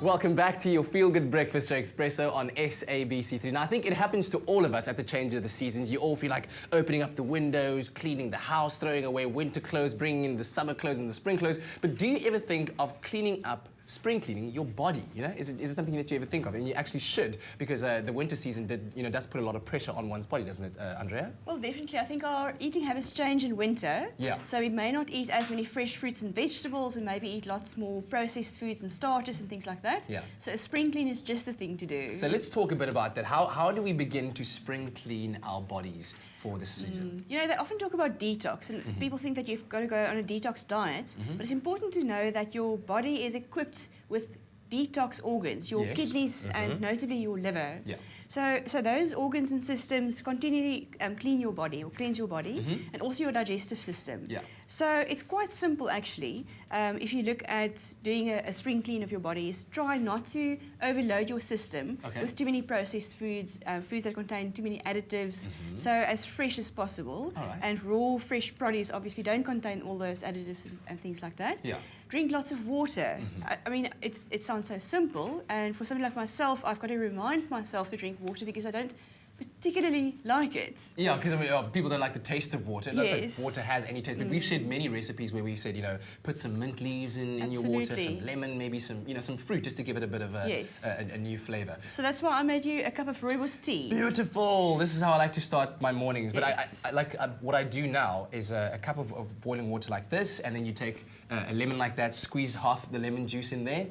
Welcome back to your Feel Good Breakfast Show Espresso on SABC3. Now, I think it happens to all of us at the change of the seasons. You all feel like opening up the windows, cleaning the house, throwing away winter clothes, bringing in the summer clothes and the spring clothes. But do you ever think of cleaning up, spring cleaning your body? You know, is it something that you ever think of? And you actually should, because the winter season does put a lot of pressure on one's body, doesn't it, Andrea? Well, definitely. I think our eating habits change in winter. Yeah. So we may not eat as many fresh fruits and vegetables, and maybe eat lots more processed foods and starches and things like that. Yeah. So a spring clean is just the thing to do. So let's talk a bit about that. How do we begin to spring clean our bodies for this season? You know, they often talk about detox, and people think that you've got to go on a detox diet. But it's important to know that your body is equipped with detox organs, your Yes. kidneys and notably your liver. Yeah. So those organs and systems continually clean your body or cleanse your body and also your digestive system. Yeah. So it's quite simple actually. If you look at doing a spring clean of your body, is try not to overload your system with too many processed foods, foods that contain too many additives. So as fresh as possible. All right. And raw, fresh produce obviously don't contain all those additives and things like that. Yeah. Drink lots of water. I mean, it sounds so simple, and for somebody like myself, I've got to remind myself to drink water because I don't particularly like it. Yeah, because people don't like the taste of water. Not Yes. that water has any taste, but we've shared many recipes where we've said, put some mint leaves in your water, Absolutely. some lemon, maybe some fruit, just to give it a bit of a new flavour. So that's why I made you a cup of rooibos tea. Beautiful. This is how I like to start my mornings. But Yes. I like what I do now is a cup of boiling water like this, and then you take a lemon like that, squeeze half the lemon juice in there.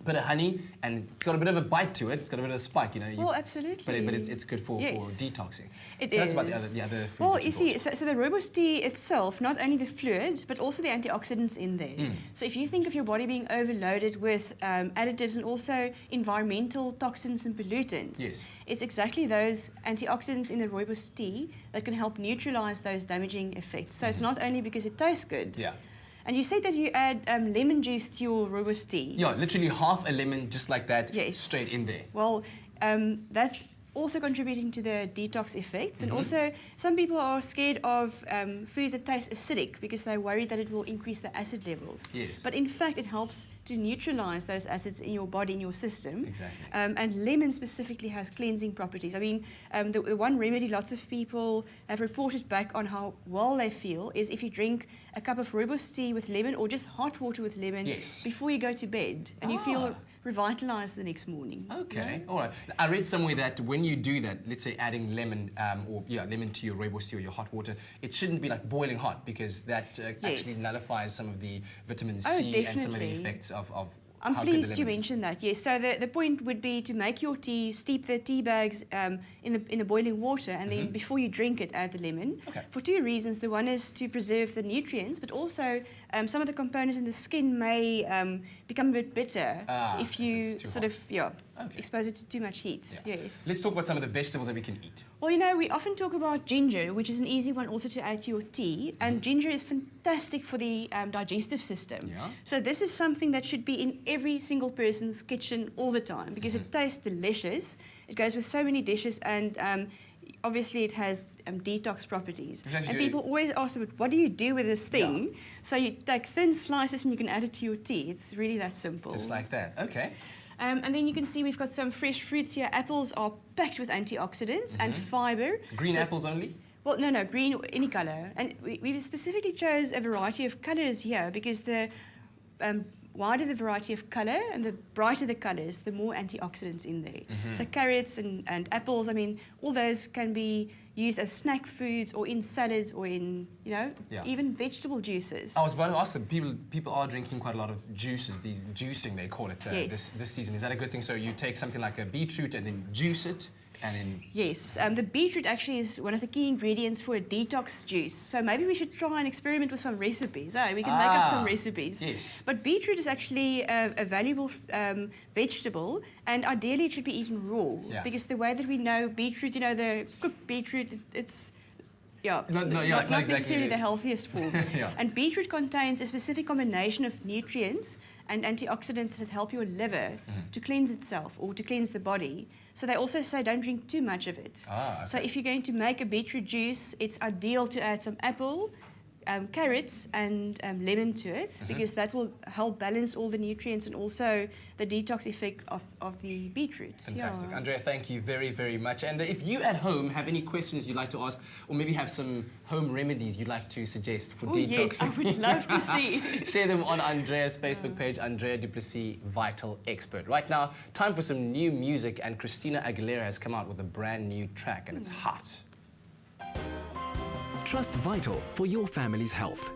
Bit of honey, and it's got a bit of a bite to it. It's got a bit of a spike, Oh, absolutely. But it's good for Yes. detoxing. It Tell us is. about the other foods. Well, that you see, brought. so the rooibos tea itself, not only the fluid, but also the antioxidants in there. So if you think of your body being overloaded with additives and also environmental toxins and pollutants, Yes. it's exactly those antioxidants in the rooibos tea that can help neutralize those damaging effects. So it's not only because it tastes good. Yeah. And you said that you add lemon juice to your rooibos tea. Yeah, literally half a lemon, just like that, Yes. straight in there. Well, that's also contributing to the detox effects. And also, some people are scared of foods that taste acidic because they're worried that it will increase the acid levels. Yes. But in fact, it helps to neutralize those acids in your body, in your system. Exactly. And lemon specifically has cleansing properties. I mean, the one remedy lots of people have reported back on how well they feel is if you drink a cup of rooibos tea with lemon or just hot water with lemon Yes. before you go to bed. And you feel revitalized the next morning. Okay, all right. I read somewhere that when you do that, let's say adding lemon lemon to your rooibos tea or your hot water, it shouldn't be like boiling hot because that actually Yes. nullifies some of the vitamin Oh, C and some of the definitely. effects of I'm how good the pleased you lemon is. mentioned that. Yes. So the point would be to make your tea, steep the tea bags in the boiling water, and then before you drink it, add the lemon. Okay. For two reasons. The one is to preserve the nutrients, but also some of the components in the skin may become a bit bitter if if you it's too sort hot. of expose it to too much heat. Yeah. Yes. Let's talk about some of the vegetables that we can eat. Well, we often talk about ginger, which is an easy one also to add to your tea. And ginger is fantastic for the digestive system. Yeah. So this is something that should be in every single person's kitchen all the time because it tastes delicious. It goes with so many dishes, and obviously it has detox properties. Exactly. And people always ask me, what do you do with this thing? So you take thin slices and you can add it to your tea. It's really that simple. Just like that. Okay. And then you can see we've got some fresh fruits here. Apples are packed with antioxidants and fiber. Green So- apples only? Well, no, green or any colour. And we specifically chose a variety of colours here because the wider the variety of colour and the brighter the colours, the more antioxidants in there. So carrots and apples, I mean, all those can be used as snack foods or in salads or in, even vegetable juices. I was about to ask them, people are drinking quite a lot of juices, these juicing they call it Yes. this season. Is that a good thing? So you take something like a beetroot and then juice it, and then... Yes, the beetroot actually is one of the key ingredients for a detox juice. So maybe we should try and experiment with some recipes. We can make up some recipes. Yes. But beetroot is actually a valuable vegetable, and ideally it should be eaten raw. Yeah. Because the way that we know beetroot, the cooked beetroot, it's it's not not exactly necessarily the- the healthiest form. Yeah. And beetroot contains a specific combination of nutrients and antioxidants that help your liver to cleanse itself or to cleanse the body. So they also say don't drink too much of it. Okay. So if you're going to make a beetroot juice, it's ideal to add some apple, carrots and lemon to it, because that will help balance all the nutrients and also the detox effect of the beetroot. Fantastic. Yeah. Andrea, thank you very, very much. And if you at home have any questions you'd like to ask, or maybe have some home remedies you'd like to suggest for detox, Yes, I would love to see. share them on Andrea's Facebook page, Andrea du Plessis, Vital Expert. Right now, time for some new music, and Christina Aguilera has come out with a brand new track, and it's hot. Trust Vital for your family's health.